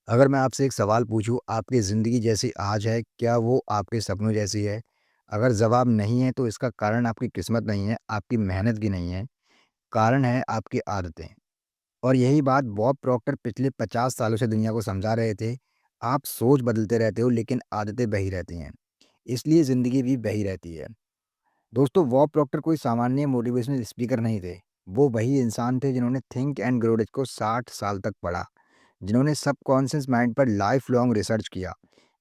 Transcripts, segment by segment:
अगर मैं आपसे एक सवाल पूछूँ, आपकी ज़िंदगी जैसी आज है, क्या वो आपके सपनों जैसी है? अगर जवाब नहीं है, तो इसका कारण आपकी किस्मत नहीं है, आपकी मेहनत की नहीं है, कारण है आपकी आदतें। और यही बात बॉब प्रॉक्टर पिछले 50 सालों से दुनिया को समझा रहे थे। आप सोच बदलते रहते हो, लेकिन आदतें वही रहती हैं। इसलिए ज़िंदगी भी वही रहती है। दोस्तों, बॉब प्रॉक्टर कोई सामान्य मोटिवेशनल स्पीकर नहीं थे। वो वही इंसान थे जिन्होंने थिंक एंड ग्रो रिच को 60 साल तक पढ़ा, जिन्होंने सबकॉन्शियस माइंड पर लाइफ लॉन्ग रिसर्च किया,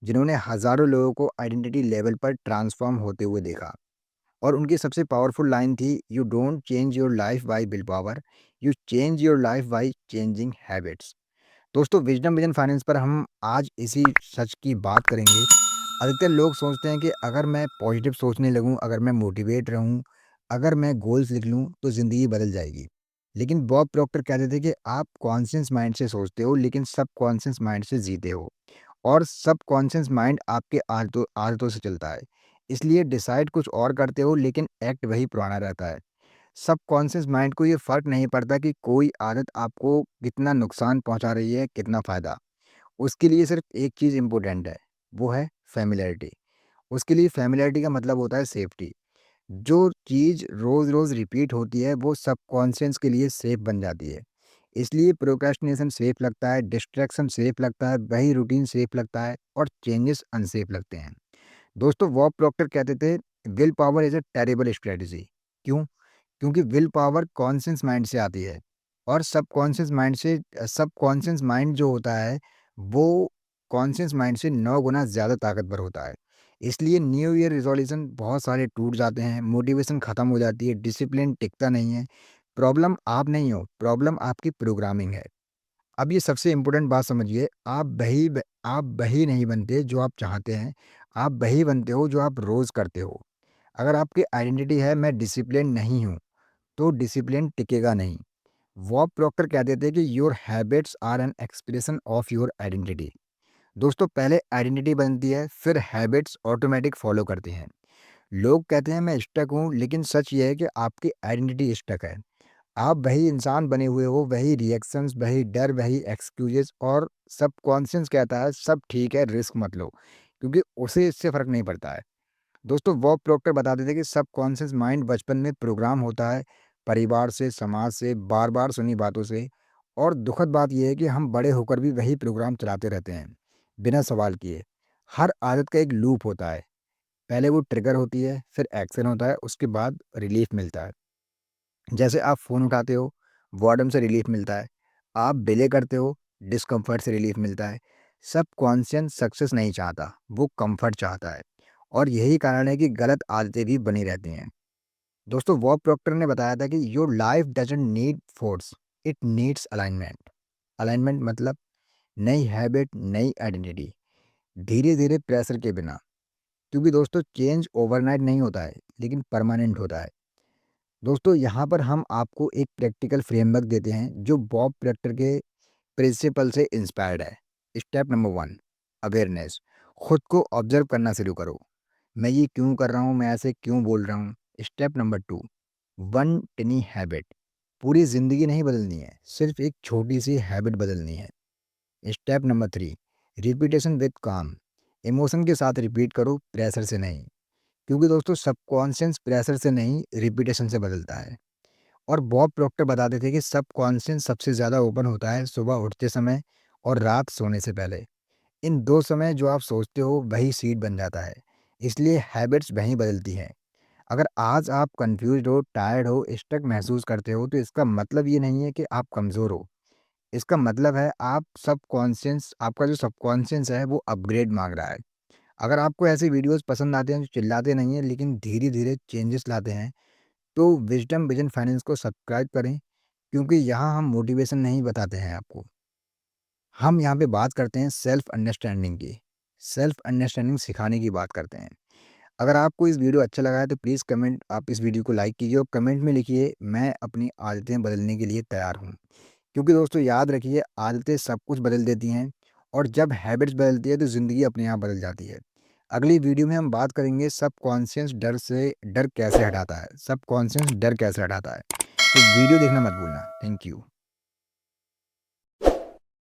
जिन्होंने हज़ारों लोगों को आइडेंटिटी लेवल पर ट्रांसफ़ॉर्म होते हुए देखा। और उनकी सबसे पावरफुल लाइन थी, "you don't change your life by will power, you change your life by changing habits". दोस्तों, विज़डम विजन फाइनेंस पर हम आज इसी सच की बात करेंगे। अधिकतर लोग सोचते हैं कि अगर मैं पॉजिटिव सोचने लगूँ, अगर मैं मोटिवेट रहूँ, अगर मैं गोल्स लिख लूँ, तो ज़िंदगी बदल जाएगी। लेकिन बॉब प्रॉक्टर कहते थे कि आप कॉन्शियस माइंड से सोचते हो, लेकिन सबकॉन्शियस माइंड से जीते हो। और सबकॉन्शियस माइंड आपके आदतों आदतों से चलता है। इसलिए डिसाइड कुछ और करते हो, लेकिन एक्ट वही पुराना रहता है। सबकॉन्शियस माइंड को ये फ़र्क नहीं पड़ता कि कोई आदत आपको कितना नुकसान पहुँचा रही है, कितना फ़ायदा। उसके लिए सिर्फ़ एक चीज़ इम्पोर्टेंट है, वो है फ़ैमिलियरिटी। उसके लिए फ़ैमिलियरिटी का मतलब होता है सेफ्टी। जो चीज़ रोज़-रोज़ रिपीट होती है, वो सबकॉन्शियस के लिए सेफ़ बन जाती है। इसलिए प्रोक्रेस्टिनेशन सेफ़ लगता है, डिस्ट्रैक्शन सेफ़ लगता है, वही रूटीन सेफ़ लगता है और चेंजेस अनसेफ़ लगते हैं। दोस्तों, बॉब प्रॉक्टर कहते थे, "will power is a terrible strategy". क्यों? क्योंकि विल पावर कॉन्शियस माइंड से आती है और सबकॉन्शियस माइंड जो होता है, वो कॉन्शियस माइंड से 9 गुना ज़्यादा ताकतवर होता है। इसलिए न्यू ईयर रिज़ॉल्यूशन बहुत सारे टूट जाते हैं, मोटिवेशन ख़त्म हो जाती है, डिसिप्लिन टिकता नहीं है। प्रॉब्लम आप नहीं हो, प्रॉब्लम आपकी प्रोग्रामिंग है। अब ये सबसे इम्पोर्टेंट बात समझिए, आप वही नहीं बनते जो आप चाहते हैं, आप वही बनते हो जो आप रोज़ करते हो। अगर आपकी आइडेंटिटी है, मैं डिसिप्लिन नहीं हूँ, तो डिसिप्लिन टिकेगा नहीं। बॉब प्रॉक्टर कहते थे कि your habits are an expression of your identity. दोस्तों, पहले आइडेंटिटी बनती है, फिर हैबिट्स ऑटोमेटिक फॉलो करते हैं। लोग कहते हैं मैं स्टक हूँ, लेकिन सच ये है कि आपकी आइडेंटिटी स्टक है। आप वही इंसान बने हुए हो, वही रिएक्शंस, वही डर, वही एक्सक्यूजेस, और सबकॉन्शियस कहता है सब ठीक है, रिस्क मत लो, क्योंकि उसे इससे फ़र्क नहीं पड़ता है। दोस्तों, बॉब प्रॉक्टर बताते थे कि सबकॉन्शियस माइंड बचपन में प्रोग्राम होता है, परिवार से, समाज से, बार-बार सुनी बातों से। और दुखद बात ये है कि हम बड़े होकर भी वही प्रोग्राम चलाते रहते हैं, बिना सवाल किए। हर आदत का एक लूप होता है। पहले वो ट्रिगर होती है, फिर एक्शन होता है, उसके बाद रिलीफ मिलता है। जैसे आप फ़ोन उठाते हो, बोर्डम से रिलीफ मिलता है। आप डिले करते हो, डिस्कम्फर्ट से रिलीफ मिलता है। सबकॉन्शियस सक्सेस नहीं चाहता, वो कम्फर्ट चाहता है। और यही कारण है कि गलत आदतें भी बनी रहती हैं। दोस्तों, बॉब प्रॉक्टर ने बताया था कि your life doesn't need force, it needs alignment. Alignment मतलब नई हैबिट, नई आइडेंटिटी, धीरे-धीरे प्रेशर के बिना। क्योंकि दोस्तों, चेंज ओवरनाइट नहीं होता है, लेकिन परमानेंट होता है। दोस्तों, यहाँ पर हम आपको एक प्रैक्टिकल फ्रेमवर्क देते हैं जो बॉब प्रॉक्टर के प्रिंसिपल से इंस्पायर्ड है। Step number 1, awareness. खुद को ऑब्जर्व करना शुरू करो। मैं ये क्यों कर रहा हूँ? मैं ऐसे क्यों बोल रहा हूँ? Step number 2, one टिनी habit. पूरी ज़िंदगी नहीं बदलनी है, सिर्फ एक छोटी सी हैबिट बदलनी है। स्टेप नंबर 3, रिपीटेशन विद काम। इमोशन के साथ रिपीट करो, प्रेशर से नहीं। क्योंकि दोस्तों, सबकॉन्शियस प्रेशर से नहीं, रिपीटेशन से बदलता है। और बॉब प्रॉक्टर बताते थे कि सबकॉन्शियस सबसे ज़्यादा ओपन होता है सुबह उठते समय और रात सोने से पहले। इन 2 समय जो आप सोचते हो, वही सीड बन जाता है। इसलिए हैबिट्स वहीं बदलती हैं। अगर आज आप कन्फ्यूज़्ड हो, टायर्ड हो, स्टक महसूस करते हो, तो इसका मतलब ये नहीं है कि आप कमज़ोर हो। इसका मतलब है आपका जो सबकॉन्शियस है, वो अपग्रेड माँग रहा है। अगर आपको ऐसी वीडियोज़ पसंद आते हैं जो चिल्लाते नहीं हैं, लेकिन धीरे-धीरे चेंजेस लाते हैं, तो विज़डम विजन फाइनेंस को सब्सक्राइब करें, क्योंकि यहाँ हम मोटिवेशन नहीं बताते हैं आपको। हम यहाँ पे बात करते हैं सेल्फ अंडरस्टैंडिंग की। सेल्फ अंडरस्टैंडिंग सिखाने की बात करते हैं। अगर आपको इस वीडियो अच्छा लगा है, तो प्लीज़ कमेंट आप इस वीडियो को लाइक कीजिए और कमेंट में लिखिए, मैं अपनी आदतें बदलने के लिए तैयार हूँ। क्योंकि दोस्तों, याद रखिए, आदतें सब कुछ बदल देती हैं, और जब हैबिट्स बदलती है तो ज़िंदगी अपने आप बदल जाती है। अगली वीडियो में हम बात करेंगे सबकॉन्शियस डर कैसे हटाता है। सबकॉन्शियस डर कैसे हटाता है। तो वीडियो देखना मत भूलना। Thank you.